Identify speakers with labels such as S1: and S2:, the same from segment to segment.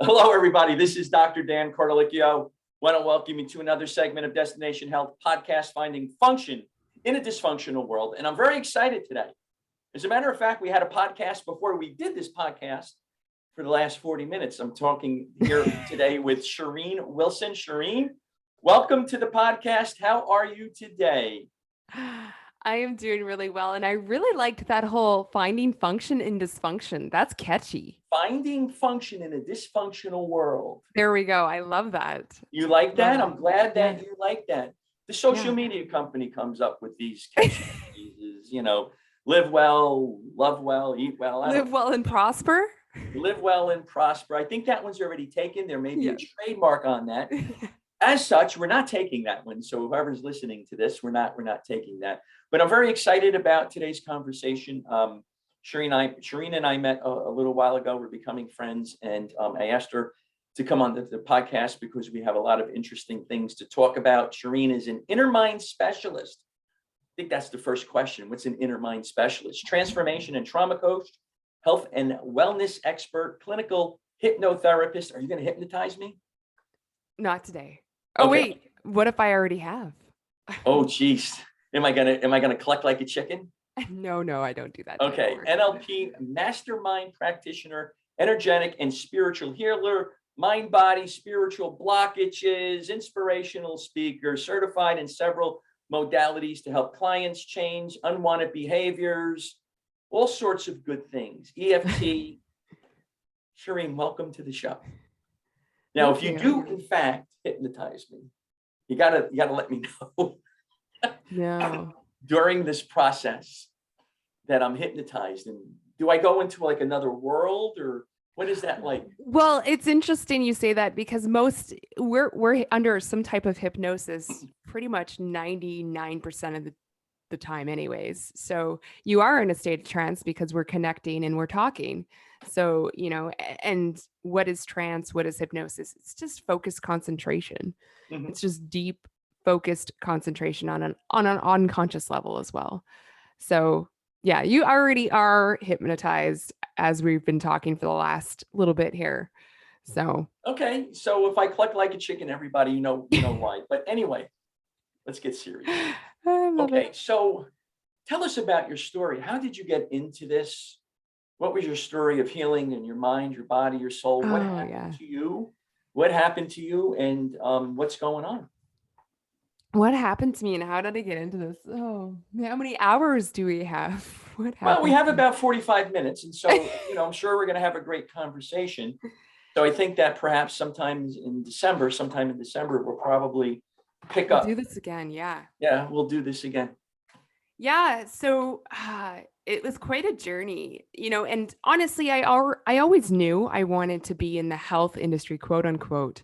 S1: Hello, everybody. This is Dr. Dan Cordelicchio. Want to welcome you to another segment of Destination Health Podcast, Finding Function in a Dysfunctional World. And I'm very excited today. As a matter of fact, we had a podcast before we did this podcast for the last 40 minutes. I'm talking here today with Sheryne Willson. Sheryne, welcome to the podcast. How are you today?
S2: I am doing really well. And I really liked that whole finding function in dysfunction. That's catchy.
S1: Finding function in a dysfunctional world.
S2: There we go. I love that.
S1: You like that? I'm glad that you like that. The social media company comes up with these catchy phrases, live well, love well, eat well.
S2: Live well and prosper.
S1: Live well and prosper. I think that one's already taken. There may be a trademark on that. As such, we're not taking that one. So whoever's listening to this, we're not taking that. But I'm very excited about today's conversation. Sheryne and I met a little while ago. We're becoming friends, and I asked her to come on the podcast because we have a lot of interesting things to talk about. Sheryne is an Innermind Specialist. I think that's the first question. What's an Innermind Specialist? Transformation and trauma coach, health and wellness expert, clinical hypnotherapist. Are you going to hypnotize me?
S2: Not today. Oh, wait. What if I already have?
S1: Oh, geez. Am I gonna cluck like a chicken?
S2: No, I don't do that.
S1: Okay. NLP Master Mind Practitioner, energetic and spiritual healer, mind, body, spiritual blockages, inspirational speaker, certified in several modalities to help clients change unwanted behaviors, all sorts of good things. EFT. Sheryne, welcome to the show. Now, if you do, in fact, hypnotize me, you gotta let me know.
S2: No.
S1: During this process that I'm hypnotized, and do I go into like another world, or what is that like?
S2: Well, it's interesting you say that because we're under some type of hypnosis pretty much 99% of the time anyways. So you are in a state of trance because we're connecting and we're talking. So, and what is trance? What is hypnosis? It's just focused concentration. Mm-hmm. It's just deep focused concentration on an unconscious level as well. So yeah, you already are hypnotized as we've been talking for the last little bit here. So
S1: okay, so if I cluck like a chicken, everybody, you know why. But anyway, let's get serious. Okay, so tell us about your story. How did you get into this? What was your story of healing in your mind, your body, your soul? What happened to you? What happened to you, and what's going on?
S2: What happened to me and how did I get into this? Oh, how many hours do we have?
S1: Well, we have about 45 minutes. And so, I'm sure we're going to have a great conversation. So I think that perhaps sometime in December, we'll probably pick up.
S2: Do this again. Yeah.
S1: Yeah, we'll do this again.
S2: Yeah. So it was quite a journey, and honestly, I always knew I wanted to be in the health industry, quote unquote.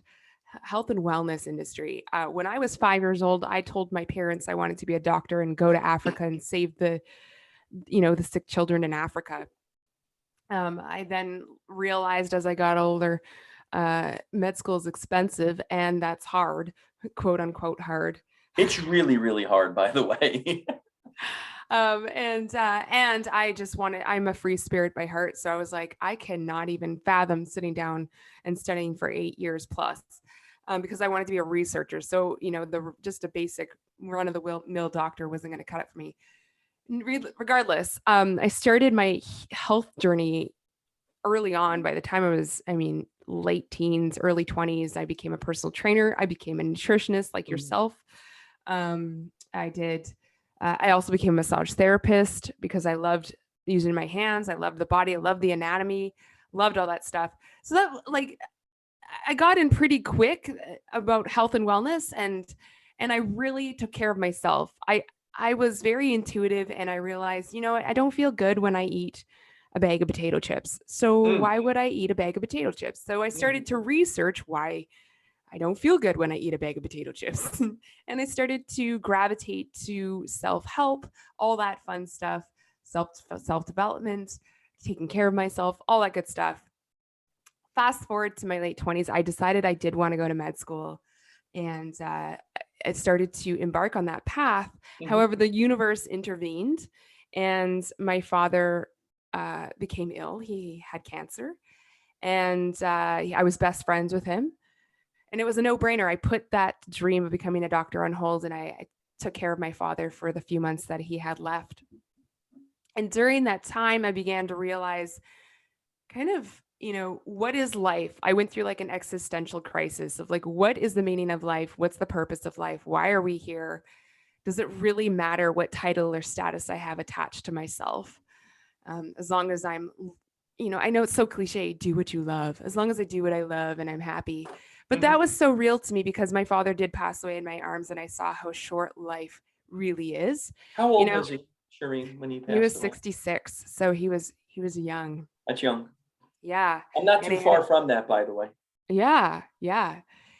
S2: Health and wellness industry. When I was 5 years old, I told my parents I wanted to be a doctor and go to Africa and save the sick children in Africa. I then realized as I got older, med school is expensive and that's hard, quote unquote hard.
S1: It's really, really hard, by the way.
S2: And I just I'm a free spirit by heart. So I was like, I cannot even fathom sitting down and studying for 8 years plus. Because I wanted to be a researcher. So, just a basic run-of-the-mill doctor wasn't going to cut it for me. Regardless, I started my health journey early on. By the time I was, late teens, early 20s, I became a personal trainer. I became a nutritionist like yourself. I also became a massage therapist because I loved using my hands. I loved the body. I loved the anatomy, loved all that stuff. So that I got in pretty quick about health and wellness and I really took care of myself. I was very intuitive and I realized, I don't feel good when I eat a bag of potato chips. So why would I eat a bag of potato chips? So I started to research why I don't feel good when I eat a bag of potato chips. And I started to gravitate to self-help, all that fun stuff, self-development, taking care of myself, all that good stuff. Fast forward to my late 20s, I decided I did want to go to med school and I started to embark on that path. Mm-hmm. However, the universe intervened and my father became ill. He had cancer And I was best friends with him. And it was a no-brainer. I put that dream of becoming a doctor on hold, and I took care of my father for the few months that he had left. And during that time, I began to realize kind of, what is life? I went through like an existential crisis of like, what is the meaning of life? What's the purpose of life? Why are we here? Does it really matter what title or status I have attached to myself? As long as I'm, I know it's so cliche, do what you love. As long as I do what I love and I'm happy. But that was so real to me because my father did pass away in my arms, and I saw how short life really is.
S1: How old was he, Sheryne, when he passed away?
S2: He was 66, so he was young.
S1: That's young.
S2: Yeah.
S1: I'm not too far from that, by the way.
S2: Yeah.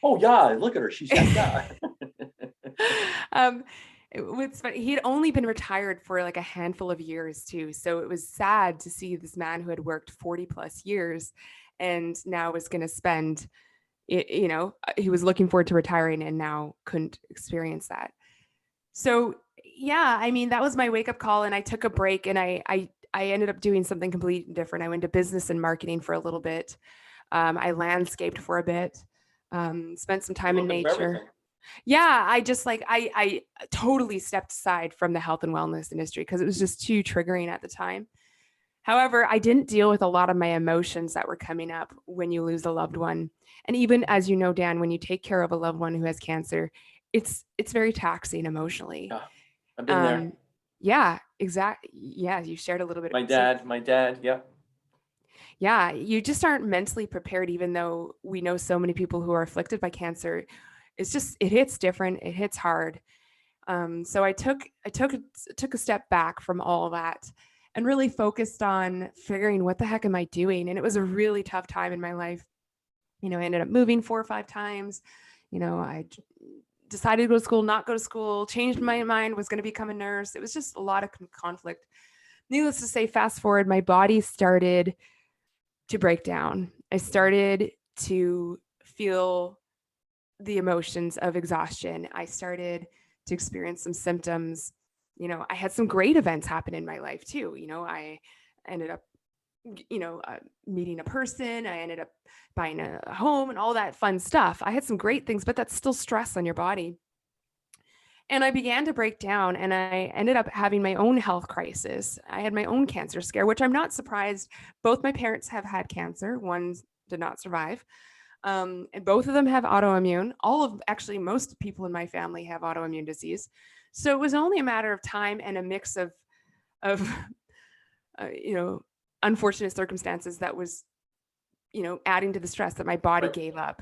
S1: Oh yeah, look at her. She's got
S2: What's funny, he had only been retired for like a handful of years too. So it was sad to see this man who had worked 40 plus years and now was going to spend, he was looking forward to retiring and now couldn't experience that. So yeah, I mean, that was my wake up call, and I took a break, and I ended up doing something completely different. I went to business and marketing for a little bit. I landscaped for a bit, spent some time in nature. Yeah, I just like, I totally stepped aside from the health and wellness industry because it was just too triggering at the time. However, I didn't deal with a lot of my emotions that were coming up when you lose a loved one. And even as you know, Dan, when you take care of a loved one who has cancer, it's very taxing emotionally.
S1: Yeah, I've been there.
S2: Yeah, exactly. Yeah, you shared a little bit.
S1: My dad, yeah.
S2: Yeah, you just aren't mentally prepared, even though we know so many people who are afflicted by cancer. It hits different. It hits hard. So I took a step back from all that and really focused on figuring what the heck am I doing? And it was a really tough time in my life. I ended up moving 4 or 5 times. I decided to go to school, not go to school, changed my mind, was going to become a nurse. It was just a lot of conflict. Needless to say, fast forward, my body started to break down. I started to feel the emotions of exhaustion. I started to experience some symptoms. I had some great events happen in my life too. I ended up, meeting a person. I ended up buying a home and all that fun stuff. I had some great things, but that's still stress on your body. And I began to break down, and I ended up having my own health crisis. I had my own cancer scare, which I'm not surprised. Both my parents have had cancer. One did not survive. And both of them have autoimmune. Actually, most people in my family have autoimmune disease. So it was only a matter of time and a mix of unfortunate circumstances that was, adding to the stress that my body gave up.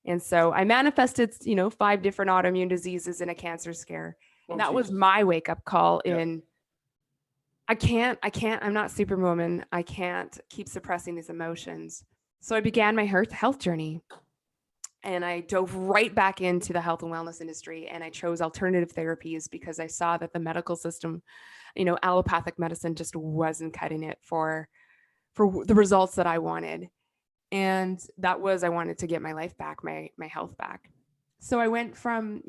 S2: And so I manifested, 5 different autoimmune diseases in a cancer scare. And that was my wake up call in, I'm not Superwoman. I can't keep suppressing these emotions. So I began my health journey, and I dove right back into the health and wellness industry, and I chose alternative therapies because I saw that the medical system, allopathic medicine just wasn't cutting it for the results that I wanted. And that was, I wanted to get my life back, my health back. So I went from,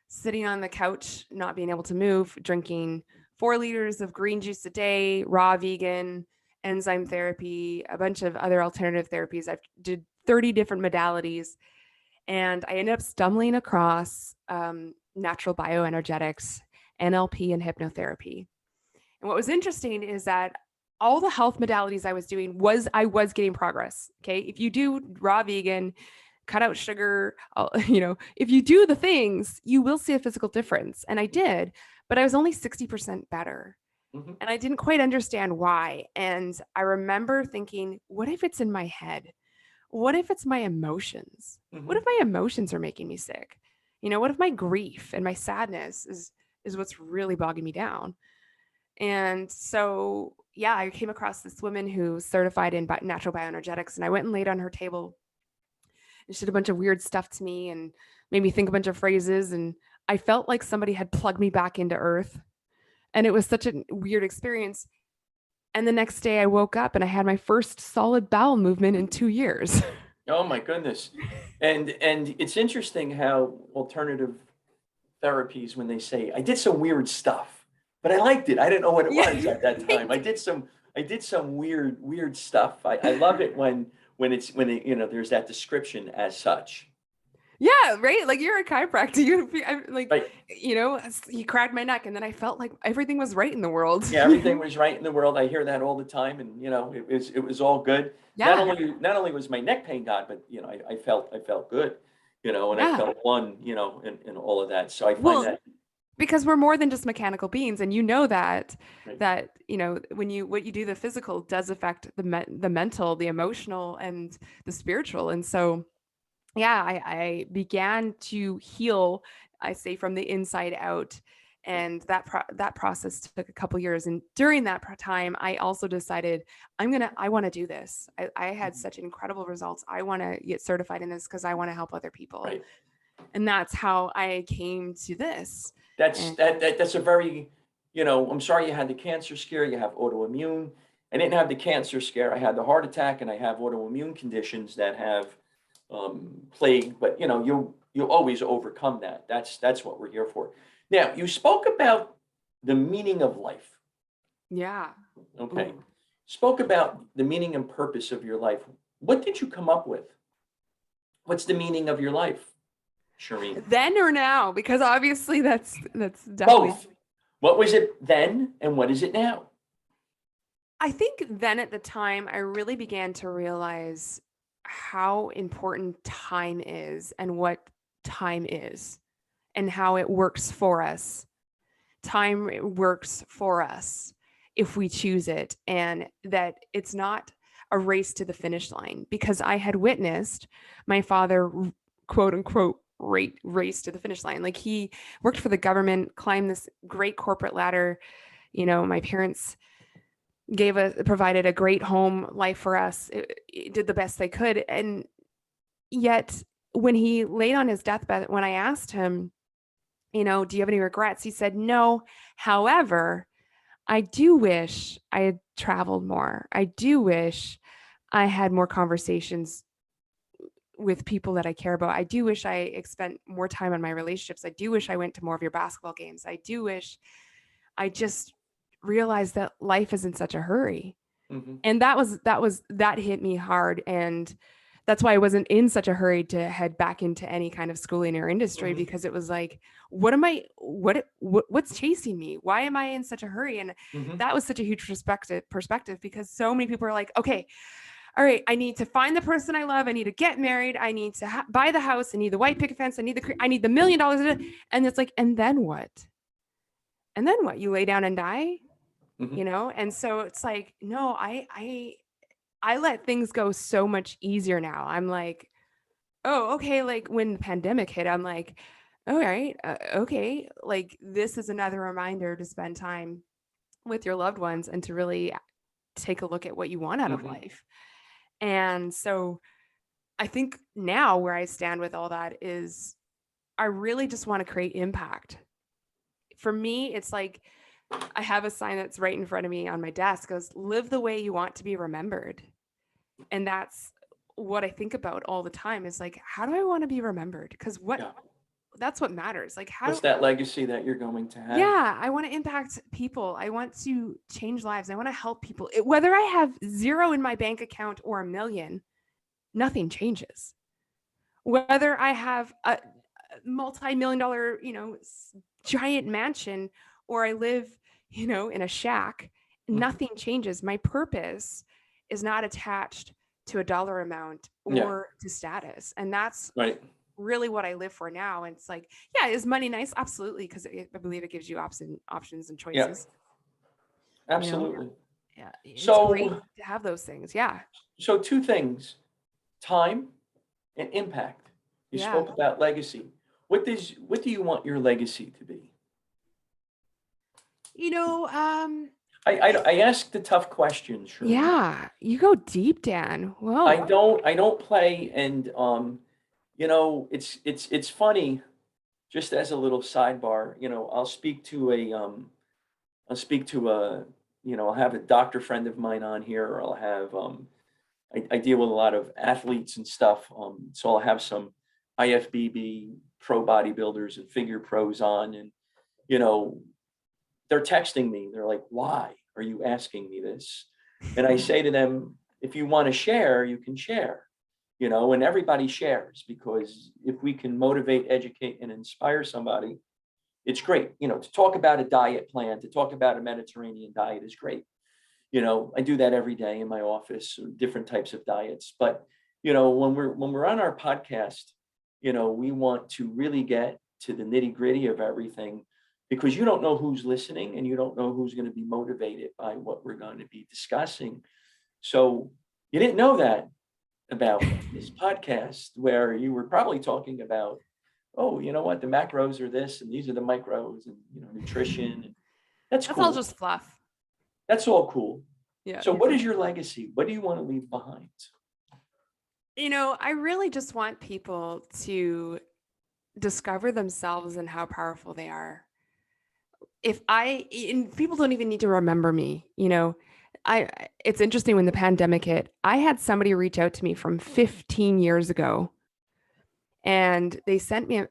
S2: sitting on the couch, not being able to move, drinking 4 liters of green juice a day, raw vegan, enzyme therapy, a bunch of other alternative therapies. I did 30 different modalities, and I ended up stumbling across natural bioenergetics, NLP, and hypnotherapy. And what was interesting is that all the health modalities I was doing I was getting progress. Okay. If you do raw vegan, cut out sugar, if you do the things, you will see a physical difference. And I did, but I was only 60% better. And I didn't quite understand why. And I remember thinking, what if it's in my head? What if it's my emotions? What if my emotions are making me sick? What if my grief and my sadness is what's really bogging me down? And so, yeah, I came across this woman who's certified in natural bioenergetics, and I went and laid on her table, and she did a bunch of weird stuff to me and made me think a bunch of phrases. And I felt like somebody had plugged me back into earth. And it was such a weird experience. And the next day I woke up and I had my first solid bowel movement in 2 years.
S1: Oh my goodness. And it's interesting how alternative therapies, when they say, I did some weird stuff, but I liked it. I didn't know what it was at that time. I did some weird stuff. I love it when when there's that description as such.
S2: Yeah, right. Like you're a chiropractor. Like,
S1: Right.
S2: he cracked my neck, and then I felt like everything was right in the world.
S1: Yeah, everything was right in the world. I hear that all the time, and it was all good.
S2: Yeah.
S1: Not only was my neck pain gone, but I felt good, and I felt one, and all of that. So I find that
S2: because we're more than just mechanical beings, and that
S1: right.
S2: when what you do, the physical does affect the mental, the emotional, and the spiritual. And so yeah, I began to heal, I say, from the inside out. And that process took a couple years. And during that time, I also decided I want to do this. I had such incredible results. I want to get certified in this because I want to help other people.
S1: Right.
S2: And that's how I came to this.
S1: That's a very, I'm sorry you had the cancer scare, you have autoimmune. I didn't have the cancer scare. I had the heart attack, and I have autoimmune conditions that have plague, but you'll always overcome that. That's what we're here for. Now, you spoke about the meaning of life.
S2: Yeah.
S1: Okay. Spoke about the meaning and purpose of your life. What did you come up with? What's the meaning of your life, Sheryne?
S2: Then or now? Because obviously that's definitely
S1: both. What was it then, and what is it now?
S2: I think then at the time, I really began to realize how important time is and what time is and how it works for us. Time works for us if we choose it, and that it's not a race to the finish line, because I had witnessed my father, quote unquote, race to the finish line. Like, he worked for the government, climbed this great corporate ladder. My parents provided a great home life for us. It did the best they could. And yet when he laid on his deathbed, when I asked him, do you have any regrets? He said, no. However, I do wish I had traveled more. I do wish I had more conversations with people that I care about. I do wish I spent more time on my relationships. I do wish I went to more of your basketball games. I do wish I just realized that life is in such a hurry.
S1: Mm-hmm.
S2: And that hit me hard. And that's why I wasn't in such a hurry to head back into any kind of schooling or industry,
S1: Mm-hmm.
S2: because it was like, what's chasing me? Why am I in such a hurry? And
S1: Mm-hmm.
S2: that was such a huge perspective, because so many people are like, okay, all right, I need to find the person I love. I need to get married. I need to buy the house. I need the white picket fence. I need the $1 million. And it's like, and then what? And then what? You lay down and die?
S1: Mm-hmm.
S2: And so it's like, no, I let things go so much easier now. I'm like, oh, okay. Like, when the pandemic hit, I'm like, all right, okay. Like, this is another reminder to spend time with your loved ones and to really take a look at what you want out of
S1: Mm-hmm.
S2: life. And so I think now where I stand with all that is I really just want to create impact. For me, it's like, I have a sign that's right in front of me on my desk, goes, live the way you want to be remembered. And that's what I think about all the time, is like, how do I want to be remembered? Because that's what matters. Like,
S1: what's that legacy that you're going to have?
S2: Yeah, I want to impact people. I want to change lives. I want to help people. Whether I have 0 in my bank account or 1 million, nothing changes. Whether I have a multi-million-dollar, giant mansion, or I live, in a shack, nothing changes. My purpose is not attached to a dollar amount or to status. And that's
S1: right.
S2: Really what I live for now. And it's like, yeah, is money nice? Absolutely. Because I believe it gives you options and choices.
S1: Yeah, absolutely.
S2: Yeah. It's
S1: so
S2: great to have those things. Yeah.
S1: So 2 things, time and impact. You spoke about legacy. What do you want your legacy to be? I ask the tough questions, Sheryne.
S2: Yeah, you go deep, Dan. Well,
S1: I don't play, and it's funny. Just as a little sidebar, I'll speak to I'll have a doctor friend of mine on here, or I'll have I deal with a lot of athletes and stuff, so I'll have some IFBB pro bodybuilders and figure pros on, and they're texting me. They're like, "Why are you asking me this?" And I say to them, if you want to share, you can share, and everybody shares, because if we can motivate, educate, and inspire somebody, it's great. To talk about a diet plan, to talk about a Mediterranean diet is great. I do that every day in my office, different types of diets. But, when we're on our podcast, we want to really get to the nitty gritty of everything, because you don't know who's listening and you don't know who's going to be motivated by what we're going to be discussing. So you didn't know that about this podcast, where you were probably talking about, oh, you know what, the macros are this and these are the micros, and nutrition. And that's cool.
S2: All just fluff.
S1: That's all cool.
S2: Yeah.
S1: So what is your legacy? What do you want to leave behind?
S2: I really just want people to discover themselves and how powerful they are. And people don't even need to remember me, it's interesting, when the pandemic hit, I had somebody reach out to me from 15 years ago, and they sent me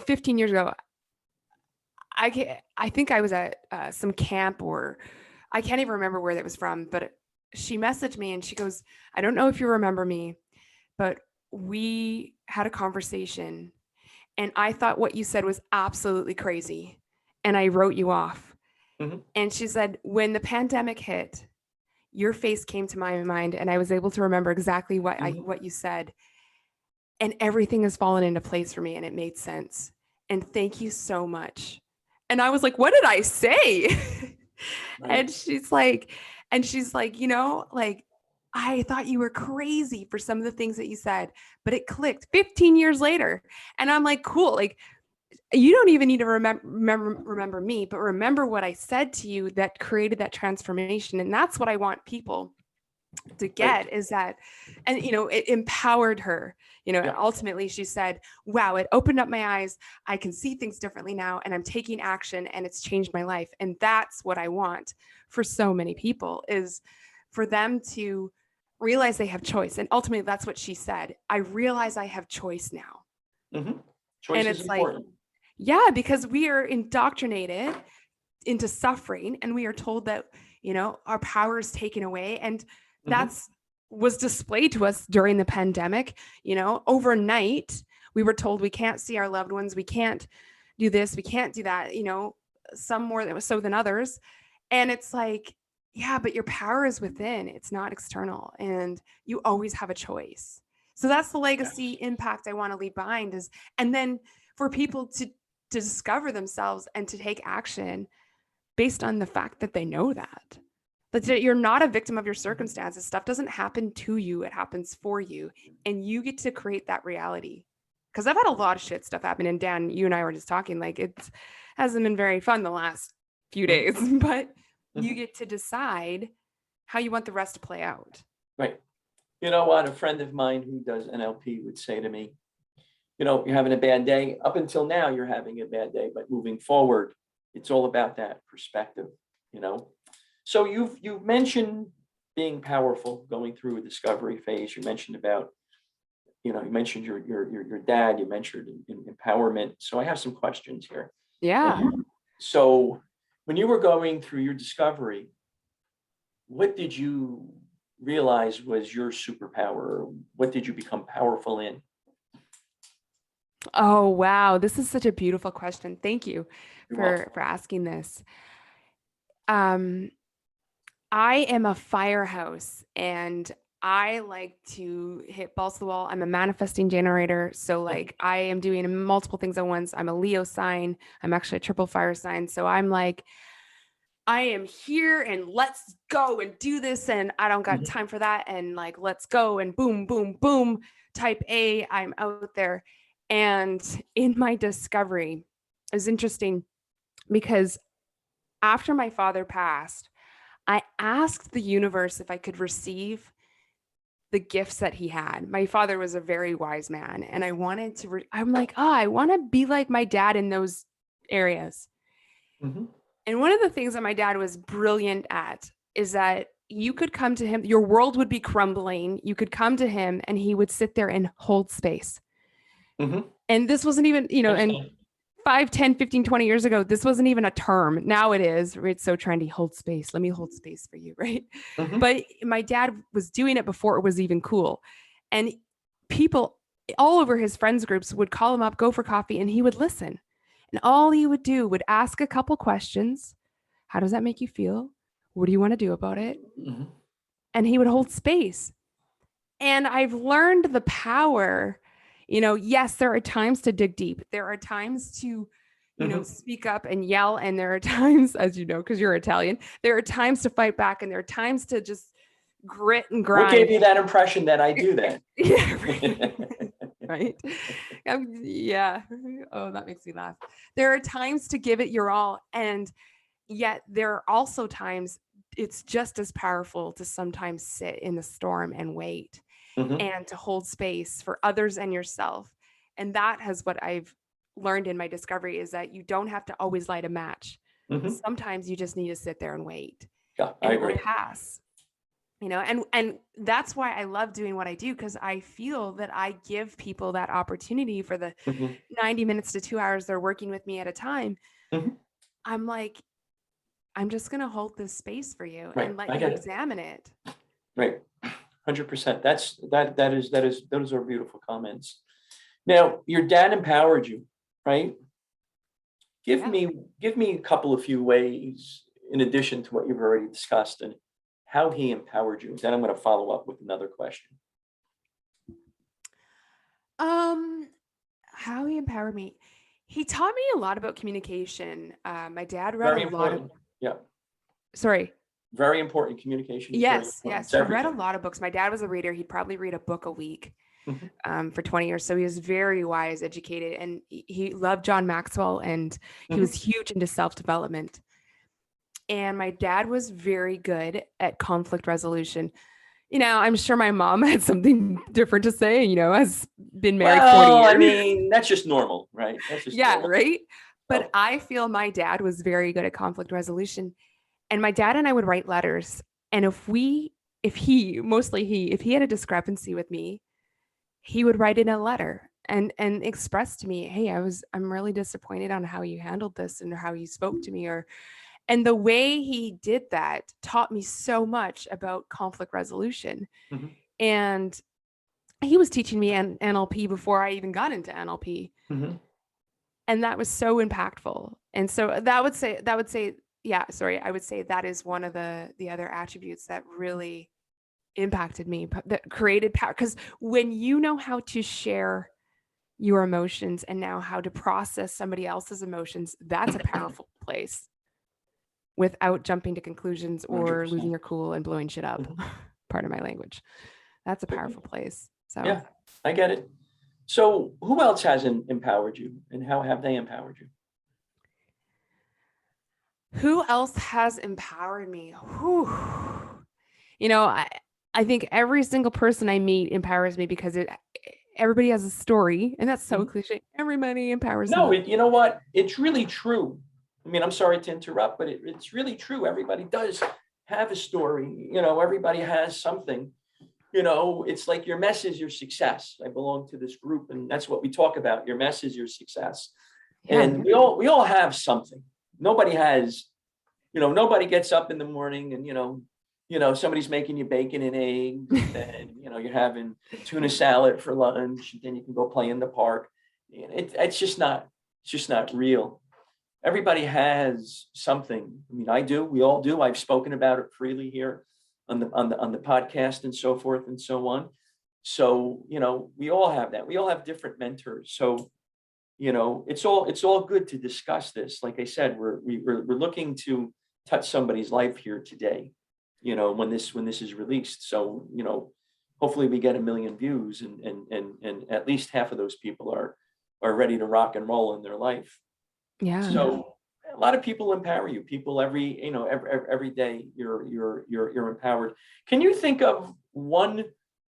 S2: 15 years ago. I think I was at some camp, or I can't even remember where that was from, but she messaged me and she goes, I don't know if you remember me, but we had a conversation and I thought what you said was absolutely crazy, and I wrote you off. Mm-hmm. And she said, when the pandemic hit, your face came to my mind and I was able to remember exactly what what you said, and everything has fallen into place for me and it made sense. And thank you so much. And I was like, what did I say? Right. And she's like, I thought you were crazy for some of the things that you said, but it clicked 15 years later. And I'm like, cool. Like, you don't even need to remember me, but remember what I said to you that created that transformation. And that's what I want people to get, is that, and, it empowered her, and ultimately she said, wow, it opened up my eyes. I can see things differently now, and I'm taking action, and it's changed my life. And that's what I want for so many people, is for them to realize they have choice. And ultimately that's what she said. I realize I have choice now. Mm-hmm.
S1: Choice and it's is important.
S2: Yeah, because we are indoctrinated into suffering, and we are told that, our power is taken away. And that's was displayed to us during the pandemic. Overnight, we were told we can't see our loved ones. We can't do this. We can't do that. Some more so than others. And it's like, yeah, but your power is within. It's not external. And you always have a choice. So that's the legacy impact I want to leave behind, and then for people to discover themselves and to take action based on the fact that they know that you're not a victim of your circumstances. Stuff doesn't happen to you. It happens for you. And you get to create that reality. Because I've had a lot of shit stuff happen. And Dan, you and I were just talking, like, it hasn't been very fun the last few days, but you get to decide how you want the rest to play out.
S1: Right. You know what? A friend of mine who does NLP would say to me, you're having a bad day. Up until now, you're having a bad day, but moving forward, it's all about that perspective, So you've mentioned being powerful, going through a discovery phase. You mentioned about, you mentioned your dad. You mentioned empowerment. So I have some questions here.
S2: Yeah.
S1: So when you were going through your discovery, what did you realize was your superpower? What did you become powerful in?
S2: Oh, wow. This is such a beautiful question. Thank you for asking this. I am a firehouse, and I like to hit balls to the wall. I'm a manifesting generator. So I am doing multiple things at once. I'm a Leo sign. I'm actually a triple fire sign. So I'm like, I am here and let's go and do this. And I don't got time for that. And let's go and boom, boom, boom, type A, I'm out there. And in my discovery, it was interesting because after my father passed, I asked the universe if I could receive the gifts that he had. My father was a very wise man, and I wanted to, I'm like, I want to be like my dad in those areas. Mm-hmm. And one of the things that my dad was brilliant at is that you could come to him, your world would be crumbling. You could come to him and he would sit there and hold space. Mm-hmm. And this wasn't even, and 5, 10, 15, 20 years ago, this wasn't even a term. Now it is. It's so trendy. Hold space. Let me hold space for you. Right.
S1: Mhm.
S2: But my dad was doing it before it was even cool. And people all over his friends groups would call him up, go for coffee, and he would listen. And all he would do would ask a couple questions. How does that make you feel? What do you want to do about it?
S1: Mhm.
S2: And he would hold space. And I've learned the power, yes, there are times to dig deep. There are times to,
S1: Mhm.
S2: speak up and yell. And there are times, as you know, because you're Italian, there are times to fight back and there are times to just grit and
S1: What gave
S2: grind.
S1: you that impression that I do that?
S2: Yeah, right. Yeah. Oh, that makes me laugh. There are times to give it your all. And yet there are also times it's just as powerful to sometimes sit in the storm and wait
S1: Mhm.
S2: and to hold space for others and yourself. And that has what I've learned in my discovery is that you don't have to always light a match.
S1: Mhm.
S2: Sometimes you just need to sit there and wait
S1: Yeah, I
S2: and it will
S1: agree.
S2: pass. And that's why I love doing what I do, because I feel that I give people that opportunity for the
S1: Mhm.
S2: 90 minutes to 2 hours they're working with me at a time.
S1: Mhm.
S2: I'm like, I'm just going to hold this space for you
S1: Right.
S2: and let
S1: I
S2: you
S1: get it.
S2: examine it.
S1: Right. 100%. Those are beautiful comments. Now, your dad empowered you, right? Give
S2: Yeah.
S1: me give me a couple of few ways in addition to what you've already discussed and how he empowered you. Then I'm going to follow up with another question.
S2: How he empowered me. He taught me a lot about communication. My dad read a
S1: Very
S2: lot of,
S1: important. Yeah.
S2: sorry.
S1: Very important. Communication is very
S2: Yes.
S1: important.
S2: Yes.
S1: It's
S2: He read a
S1: everything.
S2: lot of books. My dad was a reader. He'd probably read a book a week.
S1: Mhm.
S2: For 20 years. So he was very wise, educated, and he loved John Maxwell, and he was
S1: Mhm.
S2: huge into self-development. And my dad was very good at conflict resolution. I'm sure my mom had something different to say, has been married 40
S1: Well, I
S2: years.
S1: mean, that's just normal, right? That's just
S2: Yeah,
S1: normal.
S2: right. But
S1: So,
S2: I feel my dad was very good at conflict resolution. And my dad and I would write letters. And if he had a discrepancy with me, he would write in a letter and express to me, hey, I'm really disappointed on how you handled this and how you spoke to me. And the way he did that taught me so much about conflict resolution.
S1: mhm.
S2: And he was teaching me NLP before I even got into NLP.
S1: Mhm.
S2: And that was so impactful. And so I would say, I would say that is one of the other attributes that really impacted me, that created power. Because when you know how to share your emotions and now how to process somebody else's emotions, that's a powerful place without jumping to conclusions or losing
S1: 100%.
S2: your cool and blowing shit up.
S1: Mhm.
S2: Part of my language. That's a powerful place. So
S1: Yeah, I get it. So, who else has empowered you, and how have they empowered you?
S2: who else has empowered me? Whew. I think every single person I meet empowers me because everybody has a story, and that's so
S1: Mhm.
S2: cliche. Everybody empowers
S1: No,
S2: me.
S1: you know what? It's really true. I mean, I'm sorry to interrupt, but it's really true. Everybody does have a story. Everybody has something. It's like your mess is your success. I belong to this group, and that's what we talk about. Your mess is your success.
S2: Yeah.
S1: And we all have something. Nobody has, nobody gets up in the morning and somebody's making you bacon and eggs, and you're having tuna salad for lunch, and then you can go play in the park. It's just not real. Everybody has something. I mean, I do. We all do. I've spoken about it freely here on the podcast and so forth and so on. So we all have that. We all have different mentors. So it's all good to discuss this. Like I said, we're looking to touch somebody's life here today. When this is released. So hopefully we get 1 million views, and at least half of those people are ready to rock and roll in their life.
S2: Yeah.
S1: So a lot of people empower you. People every day you're empowered. Can you think of one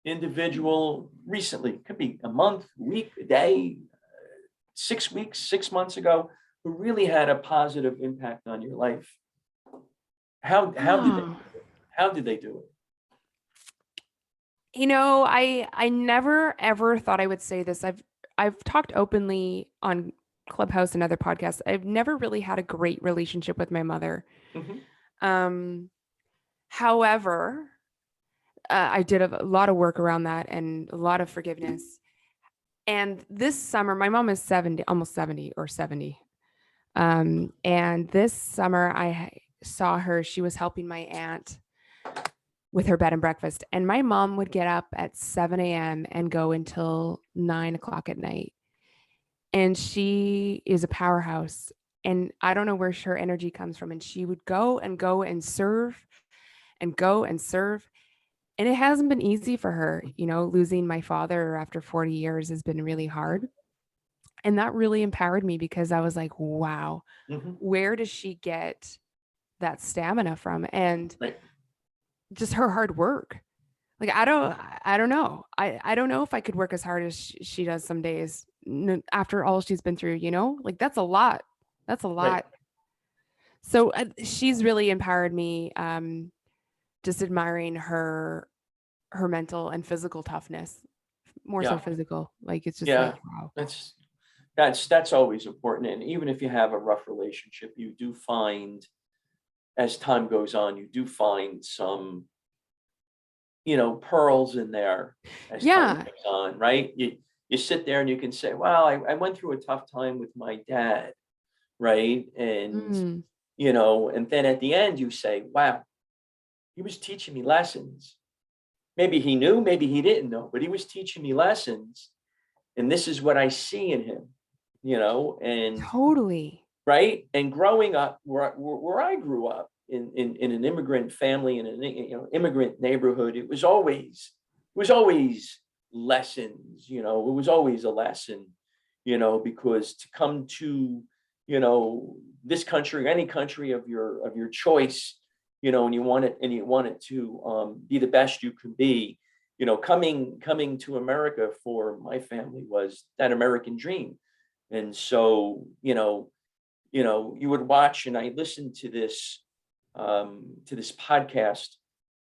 S1: individual recently? Could be a month, a week, a day, 6 weeks, 6 months ago, who really had a positive impact on your life.
S2: Oh.
S1: How did they do it?
S2: I never ever thought I would say this. I've talked openly on Clubhouse and other podcasts, I've never really had a great relationship with my mother. However, I did a lot of work around that and a lot of forgiveness. And this summer, my mom is 70, almost 70 or 70. And this summer I saw her, she was helping my aunt with her bed and breakfast. And my mom would get up at 7 a.m. and go until 9 o'clock at night. And she is a powerhouse. And I don't know where her energy comes from. And she would go and serve and go and serve. And it hasn't been easy for her. You know, losing my father after 40 years has been really hard. And that really empowered me because I was like, wow, where does she get that stamina from? And just her hard work. Like, I don't know. I don't know if I could work as hard as she does some days after all she's been through, you know, like that's a lot. That's a lot. Right. So she's really empowered me. Just admiring her mental and physical toughness, more so physical. Like, it's just like, wow.
S1: That's always important. And even if you have a rough relationship, you do find, as time goes on, you do find some, you know, pearls in there as time goes on, right? You sit there and you can say, well, I went through a tough time with my dad, right? And, you know, and then at the end you say, wow, he was teaching me lessons. Maybe he knew, maybe he didn't know, but he was teaching me lessons. And this is what I see in him, you know, and
S2: totally.
S1: Right. And growing up where I grew up in an immigrant family, in an immigrant neighborhood, it was always lessons, you know, it was always a lesson, you know, because to come to, you know, this country, any country of your choice, you know, and you want it to be the best you can be, you know, coming to America for my family was that American dream. And so, you know, you would watch, and I listened to this podcast,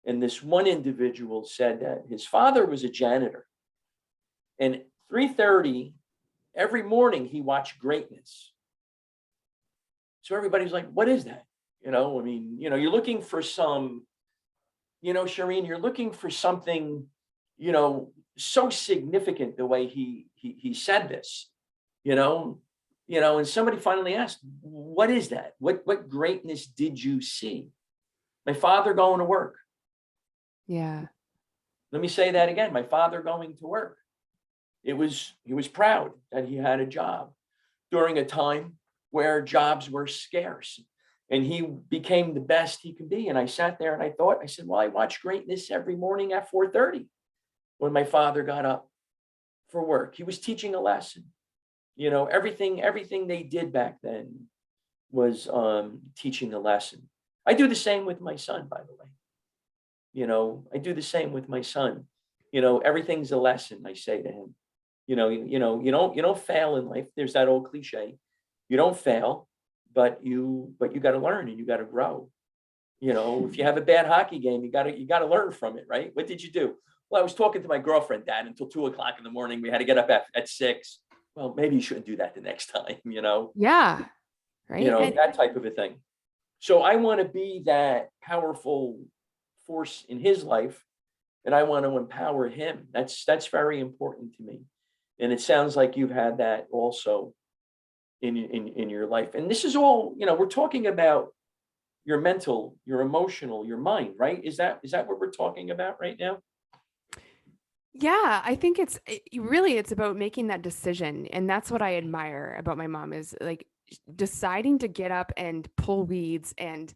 S1: and this one individual said that his father was a janitor, and 3:30 every morning he watched greatness. So everybody's like, what is that? You know, I mean, you know, you're looking for some, you know, Sheryne, you're looking for something, you know, so significant the way he said this, you know, and somebody finally asked, what is that? What greatness did you see? My father going to work.
S2: Yeah.
S1: Let me say that again. My father going to work. He was proud that he had a job during a time where jobs were scarce, and he became the best he could be. And I sat there and I said, well, I watch greatness every morning at 4:30 when my father got up for work. He was teaching a lesson. You know, everything they did back then was teaching a lesson. I do the same with my son, by the way. You know, I do the same with my son. You know, everything's a lesson, I say to him. You don't fail in life. There's that old cliche. You don't fail, but you got to learn and you got to grow. You know, if you have a bad hockey game, you got to learn from it, right? What did you do? Well, I was talking to my girlfriend, Dad, until 2:00 in the morning. We had to get up at 6. Well, maybe you shouldn't do that the next time, you know?
S2: Yeah. Right.
S1: You know, that type of a thing. So I want to be that powerful force in his life, and I want to empower him. That's very important to me. And it sounds like you've had that also in your life. And this is all, you know, we're talking about your mental, your emotional, your mind, right? Is that what we're talking about right now?
S2: Yeah, I think it's about making that decision. And that's what I admire about my mom, is like deciding to get up and pull weeds and,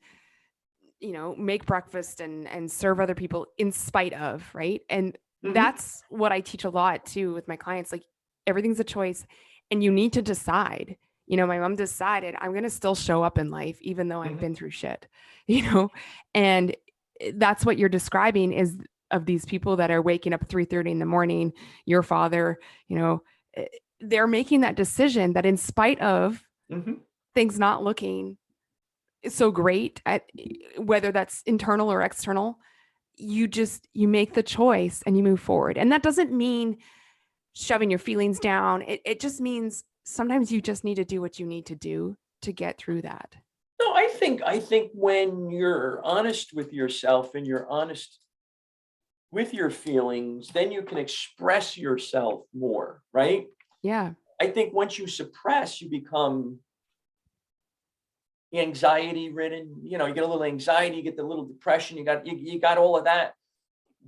S2: you know, make breakfast and serve other people in spite of, right? And that's what I teach a lot too with my clients. Like, everything's a choice and you need to decide. You know, my mom decided, I'm going to still show up in life, even though I've been through shit, you know, and that's what you're describing, is of these people that are waking up 3:30 in the morning, your father, you know, they're making that decision that in spite of things not looking so great, at whether that's internal or external, you make the choice and you move forward. And that doesn't mean shoving your feelings down. It just means sometimes you just need to do what you need to do to get through that.
S1: No, I think when you're honest with yourself and you're honest with your feelings, then you can express yourself more, right?
S2: Yeah.
S1: I think once you suppress, you become anxiety ridden. You know, you get a little anxiety, you get the little depression, you got all of that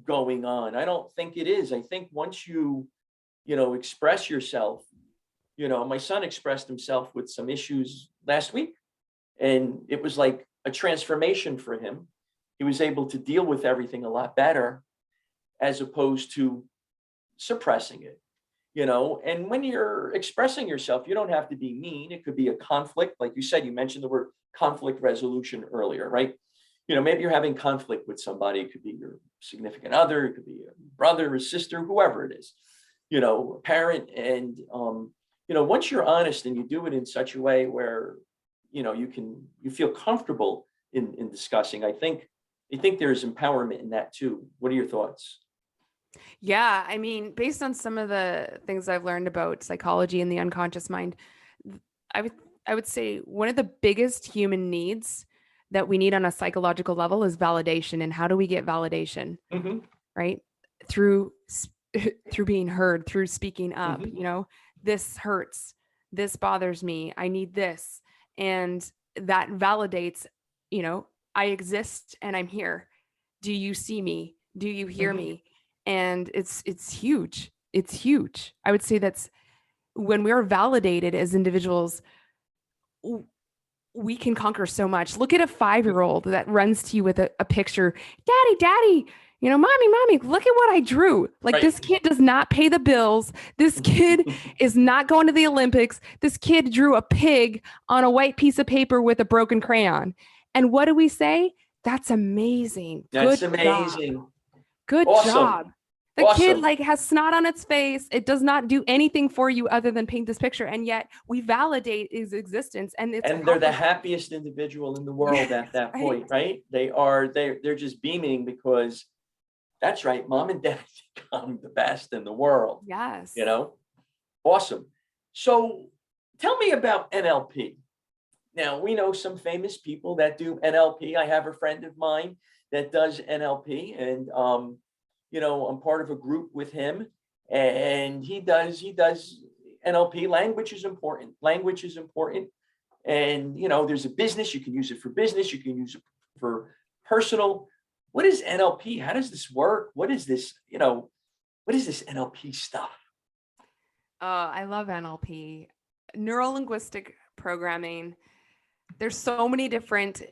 S1: going on. I don't think it is. I think once you express yourself, my son expressed himself with some issues last week, and it was like a transformation for him. He was able to deal with everything a lot better as opposed to suppressing it. And when you're expressing yourself, you don't have to be mean. It could be a conflict. Like you said, you mentioned the word conflict resolution earlier, right? Maybe you're having conflict with somebody. It could be your significant other, it could be a brother or sister, whoever it is, a parent. And, once you're honest and you do it in such a way where, you feel comfortable in discussing, I think there's empowerment in that too. What are your thoughts?
S2: Yeah. I mean, based on some of the things I've learned about psychology and the unconscious mind, I would say one of the biggest human needs that we need on a psychological level is validation. And how do we get validation?
S1: Mm-hmm.
S2: Right? Through being heard, through speaking up,
S1: Mm-hmm.
S2: This hurts, this bothers me, I need this. And that validates, I exist and I'm here. Do you see me? Do you hear
S1: Mm-hmm.
S2: me? And it's huge. It's huge. I would say that's when we're validated as individuals, we can conquer so much. Look at a 5-year-old that runs to you with a picture. Daddy, mommy, look at what I drew. Like,
S1: Right.
S2: This kid does not pay the bills. This kid is not going to the Olympics. This kid drew a pig on a white piece of paper with a broken crayon. And what do we say? That's amazing.
S1: That's
S2: Good
S1: amazing.
S2: job. Good
S1: Awesome.
S2: job. The kid
S1: Awesome.
S2: has snot on its face. It does not do anything for you other than paint this picture. And yet we validate his existence. And
S1: they're the happiest individual in the world at that point, right? They're just beaming because that's right. Mom and dad think I'm the best in the world.
S2: Yes.
S1: Awesome. So tell me about NLP. Now, we know some famous people that do NLP. I have a friend of mine that does NLP, and I'm part of a group with him, and he does NLP. Language is important. And there's a business, you can use it for business, you can use it for personal. What is NLP? How does this work? What is this NLP stuff?
S2: I love NLP. Neuro linguistic programming. There's so many different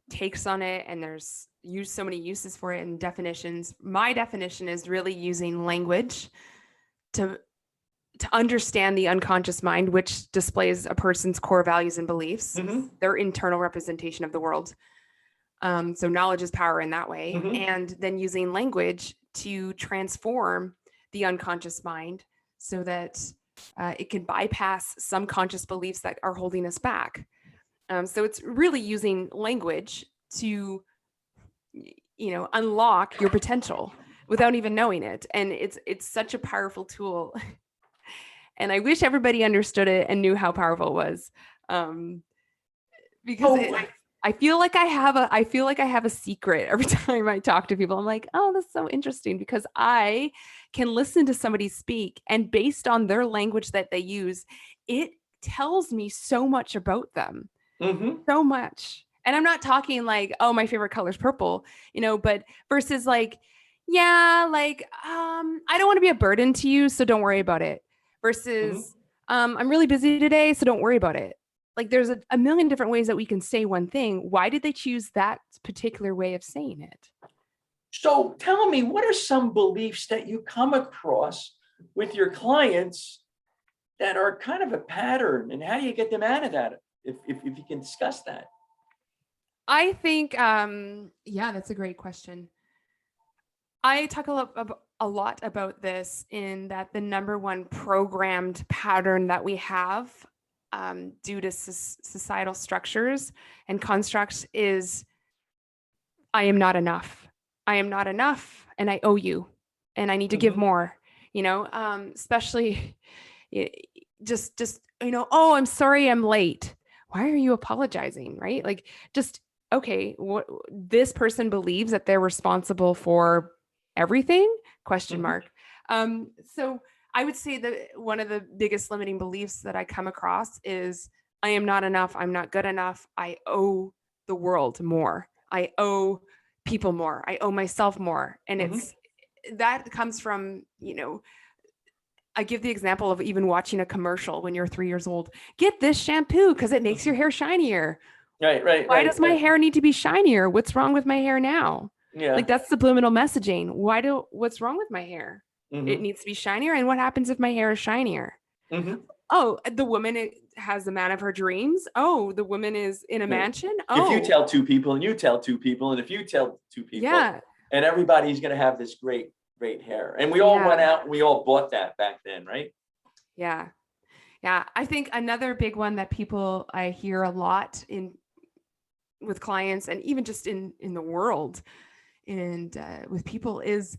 S2: takes on it, and there's so many uses for it and definitions. My definition is really using language to understand the unconscious mind, which displays a person's core values and beliefs, their internal representation of the world. So knowledge is power in that way. And then using language to transform the unconscious mind so that it can bypass some conscious beliefs that are holding us back. So it's really using language to, unlock your potential without even knowing it. And it's such a powerful tool. And I wish everybody understood it and knew how powerful it was. Because I feel like I have a secret every time I talk to people. I'm like, oh, that's so interesting, because I can listen to somebody speak, and based on their language that they use, it tells me so much about them. So much. And I'm not talking like, oh, my favorite color is purple, but versus like, yeah, like, I don't want to be a burden to you, so don't worry about it. Versus, I'm really busy today, so don't worry about it. Like, there's a million different ways that we can say one thing. Why did they choose that particular way of saying it?
S1: So tell me, what are some beliefs that you come across with your clients that are kind of a pattern, and how do you get them out of that? If you can discuss that.
S2: I think, that's a great question. I talk a lot about this, in that the number one programmed pattern that we have due to societal structures and constructs is, I am not enough. I am not enough, and I owe you, and I need to give more, especially oh, I'm sorry I'm late. Why are you apologizing? Right? Like, just, okay, what this person believes that they're responsible for everything? Question
S1: Mhm.
S2: mark. So I would say that one of the biggest limiting beliefs that I come across is I am not enough. I'm not good enough. I owe the world more. I owe people more. I owe myself more. And
S1: Mhm.
S2: that comes from, I give the example of even watching a commercial when you're 3 years old. Get this shampoo because it makes your hair shinier.
S1: Right, right,
S2: Why
S1: right,
S2: does my
S1: right.
S2: hair need to be shinier? What's wrong with my hair now?
S1: Yeah.
S2: Like, that's subliminal messaging. What's wrong with my hair? It
S1: Mhm.
S2: needs to be shinier. And what happens if my hair is shinier?
S1: Mhm.
S2: Oh, the woman has the man of her dreams. Oh, the woman is in a
S1: Yeah.
S2: mansion.
S1: If you
S2: Oh,
S1: tell two people and you tell two people, and if you tell two people,
S2: yeah.
S1: and everybody's going to have this great, great hair. And we all went
S2: Yeah.
S1: out and we all bought that back then, right?
S2: Yeah. Yeah. I think another big one that people I hear a lot in with clients and even just in the world and with people is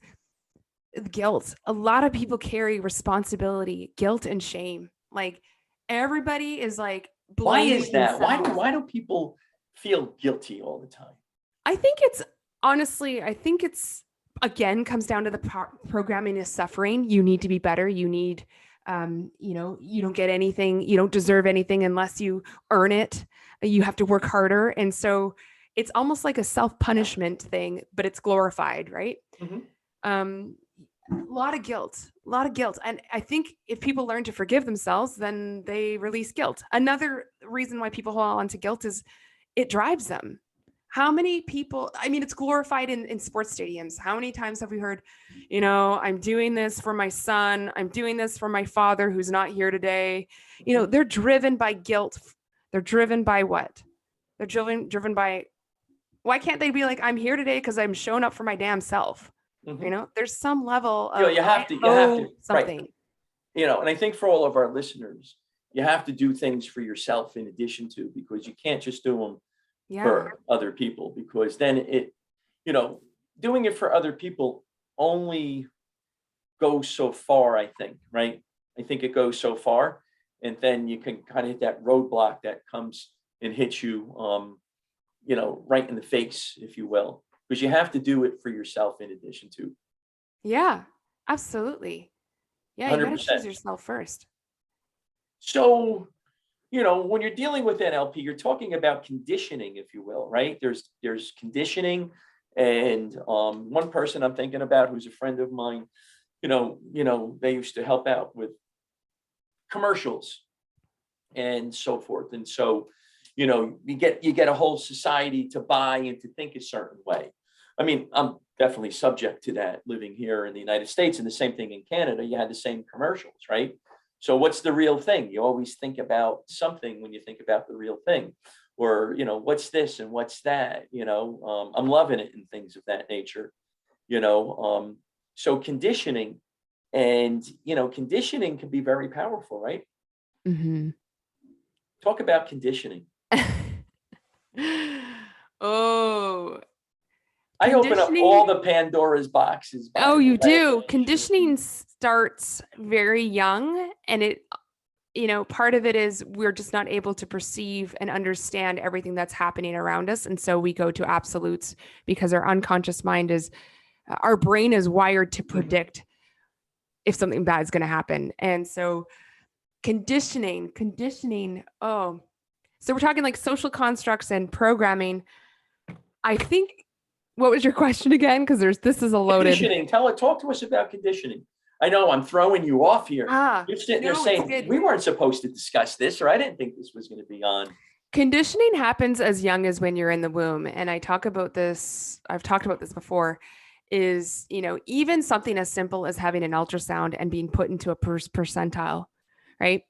S2: guilt. A lot of people carry responsibility, guilt and shame. Like, everybody is like
S1: Why
S2: blaming
S1: is that?
S2: themselves.
S1: Why do people feel guilty all the time?
S2: I think it's honestly, I think it's again comes down to the programming is suffering. You need to be better. You need, you don't get anything, you don't deserve anything unless you earn it. You have to work harder. And so it's almost like a self punishment thing, but it's glorified, right?
S1: Mhm.
S2: Um, a lot of guilt, a lot of guilt. And I think if people learn to forgive themselves, then they release guilt. Another reason why people hold on to guilt is it drives them. How many people, I mean, it's glorified in sports stadiums. How many times have we heard, I'm doing this for my son. I'm doing this for my father who's not here today.
S1: Mhm.
S2: They're driven by guilt. They're driven by what? They're driven by, why can't they be like, I'm here today because I'm showing up for my damn self?
S1: Mhm.
S2: There's some level
S1: You know,
S2: of I
S1: you have
S2: owe
S1: to, right.
S2: something.
S1: And I think for all of our listeners, you have to do things for yourself in addition to, because you can't just do them
S2: Yeah.
S1: for other people, because then you know, doing it for other people only goes so far, I think, right? I think it goes so far, and then you can kind of hit that roadblock that comes and hits you, right in the face, if you will, because you have to do it for yourself in addition to
S2: Yeah. Absolutely. Yeah. You got to choose
S1: 100%.
S2: yourself first.
S1: So, when you're dealing with NLP, you're talking about conditioning, if you will, right? There's conditioning, and one person I'm thinking about who's a friend of mine, they used to help out with commercials and so forth. And so, you get a whole society to buy and to think a certain way. I mean, I'm definitely subject to that living here in the United States, and the same thing in Canada. You had the same commercials, right? So what's the real thing? You always think about something when you think about the real thing, or what's this and what's that. I'm loving it and things of that nature. You know, so conditioning, and conditioning can be very powerful, right?
S2: Hmm.
S1: Talk about conditioning.
S2: Oh,
S1: I open up all
S2: conditioning.
S1: the Pandora's boxes, by
S2: Oh,
S1: the
S2: you
S1: way.
S2: do. Conditioning starts very young, and part of it is we're just not able to perceive and understand everything that's happening around us. And so we go to absolutes because our unconscious mind our brain is wired to
S1: Mhm.
S2: predict if something bad is going to happen. And so conditioning. Oh, so we're talking like social constructs and programming. I think, what was your question again? Because this is a loaded.
S1: Conditioning. Talk to us about conditioning. I know I'm throwing you off here. You're sitting there
S2: No, it's
S1: saying
S2: good.
S1: we weren't supposed to discuss this, or I didn't think this was going to be on.
S2: Conditioning happens as young as when you're in the womb. And I've talked about this before, is, even something as simple as having an ultrasound and being put into a percentile, right?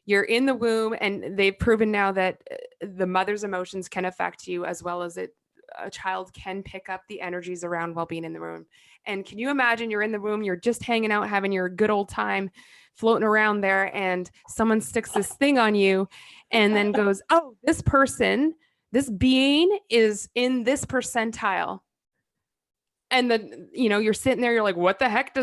S2: You're in the womb, and they've proven now that the mother's emotions can affect you as well as a child can pick up the energies around while being in the room. And can you imagine you're in the room, you're just hanging out, having your good old time, floating around there, and someone sticks this thing on you and then goes, oh, this person, this being is in this percentile. And then, you're sitting there, you're like, what the heck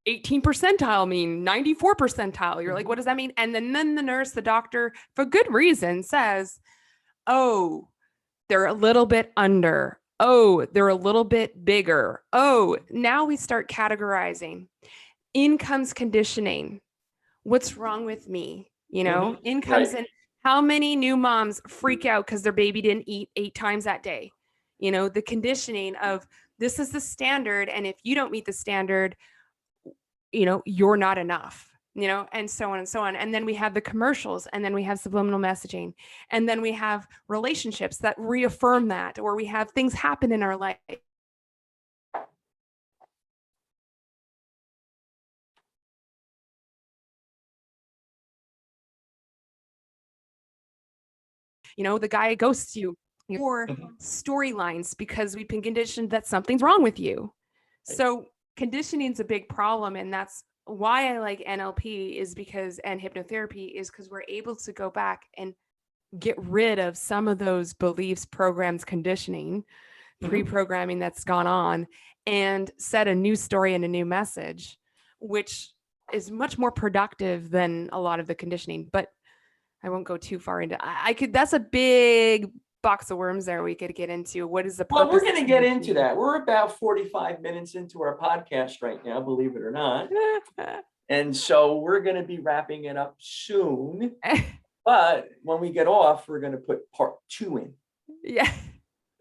S2: 18 percentile mean? 94 percentile. You're like, what does that mean? And then the nurse, the doctor, for good reason, says, oh, they're a little bit under. Oh, they're a little bit bigger. Oh, now we start categorizing. In comes conditioning. What's wrong with me? You know, in comes in. How many new moms freak out because their baby didn't eat 8 times that day? You know, the conditioning of this is the standard. And if you don't meet the standard, you know, you're not enough, you know, and so on and so on. And then we have the commercials, and then we have subliminal messaging, and then we have relationships that reaffirm that, or we have things happen in our life. You know, the guy ghosts you, or storylines because we've been conditioned that something's wrong with you. So conditioning is a big problem. And that's why I like NLP is because, and hypnotherapy is because we're able to go back and get rid of some of those beliefs, programs, conditioning, pre-programming that's gone on, and set a new story and a new message, which is much more productive than a lot of the conditioning. But I won't go too far into. I could. That's a big box of worms there. We could get into what is the purpose.
S1: Well, we're going to get into that. We're about 45 minutes into our podcast right now, believe it or not. And so we're going to be wrapping it up soon. But when we get off, we're going to put part 2 in.
S2: Yeah.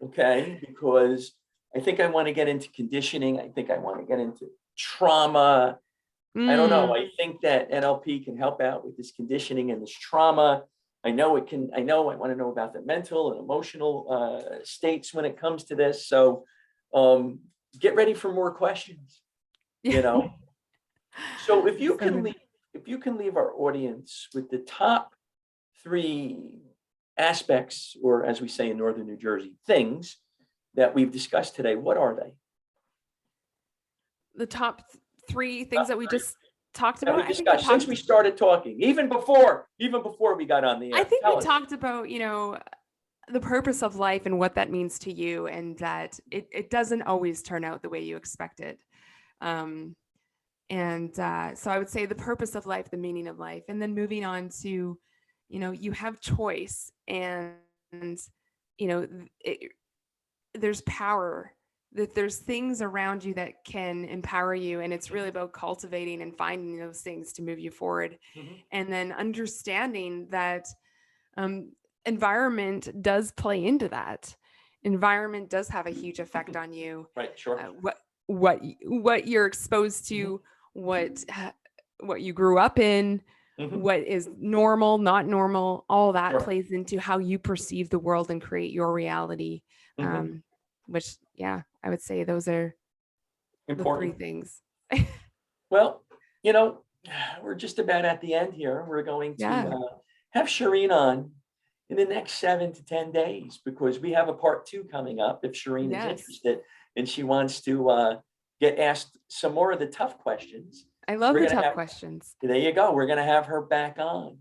S1: Okay. Because I think I want to get into conditioning. I think I want to get into trauma. I don't know. I think that NLP can help out with this conditioning and this trauma. I want to know about the mental and emotional states when it comes to this. So get ready for more questions, you know? So if you can leave our audience with the top 3 aspects, or as we say in Northern New Jersey, things that we've discussed today, what are they?
S2: The top 3 things that we just talked about.
S1: Since we started talking, even before we got on the air.
S2: I think we talked about, you know, the purpose of life and what that means to you, and that it doesn't always turn out the way you expect it. So I would say the purpose of life, the meaning of life, and then moving on to, you know, you have choice, and you know, there's power, that there's things around you that can empower you. And it's really about cultivating and finding those things to move you forward. And then understanding that environment does play into that. Environment does have a huge effect on you.
S1: Right, sure.
S2: What you're exposed to, what you grew up in, what is normal, not normal, all that plays into how you perceive the world and create your reality. Which, yeah, I would say those are important. The 3 things.
S1: Well, you know, we're just about at the end here. We're going to have Sheryne on in the next 7 to 10 days, because we have a part 2 coming up if Sheryne is interested and she wants to get asked some more of the tough questions.
S2: I love the tough questions.
S1: There you go. We're going to have her back on.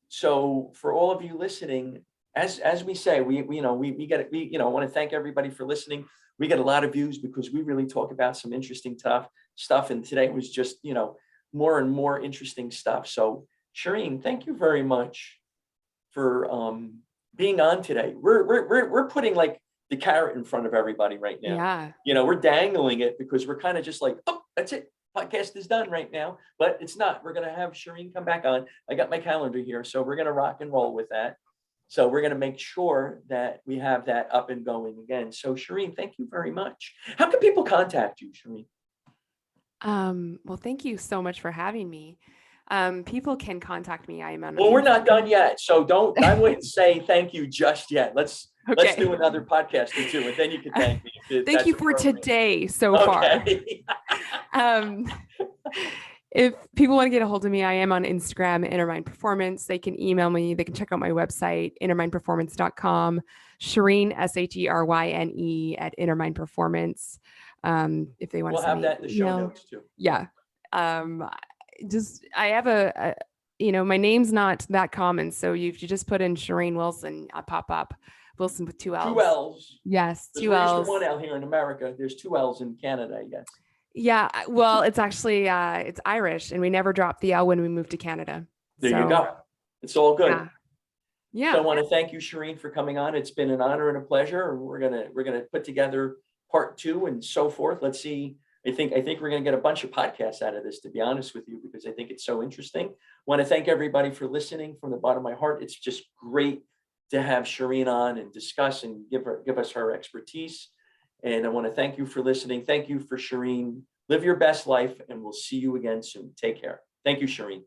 S1: So for all of you listening, as we say, we want to thank everybody for listening. We get a lot of views because we really talk about some interesting tough stuff. And today was just, you know, more and more interesting stuff. So Sheryne, thank you very much for being on today. We're putting like the carrot in front of everybody right now.
S2: Yeah.
S1: You know, we're dangling it because we're kind of just like, oh, that's it. Podcast is done right now, but it's not. We're going to have Sheryne come back on. I got my calendar here, so we're going to rock and roll with that. So we're going to make sure that we have that up and going again. So Sheryne, thank you very much. How can people contact you, Sheryne?
S2: Well, thank you so much for having me. People can contact me.
S1: Well, we're not done yet. So I wouldn't say thank you just yet. Let's do another podcast or 2, and then you can thank me.
S2: Thank you for today so far. If people want to get a hold of me, I am on Instagram, Innermind Performance. They can email me. They can check out my website, innermindperformance.com. Sheryne, SHERYNE at Innermind Performance. If they want to send me,
S1: we'll have that in the show notes too.
S2: Yeah. I have my name's not that common. So if you just put in Sheryne Willson, I pop up. Willson with 2 L's.
S1: 2 L's.
S2: Yes, 2 L's.
S1: There's 1 L here in America. There's 2 L's in Canada, I guess.
S2: Yeah, well, it's actually it's Irish, and we never dropped the L when we moved to Canada.
S1: There you
S2: So,
S1: go. It's all good.
S2: yeah.
S1: So I
S2: Yeah.
S1: want to thank you, Sheryne, for coming on. It's been an honor and a pleasure. And we're gonna put together part 2 and so forth. Let's see. I think we're gonna get a bunch of podcasts out of this, to be honest with you, because I think it's so interesting. Want to thank everybody for listening from the bottom of my heart. It's just great to have Sheryne on and discuss and give us her expertise. And I want to thank you for listening. Thank you for Sheryne. Live your best life, and we'll see you again soon. Take care. Thank you, Sheryne.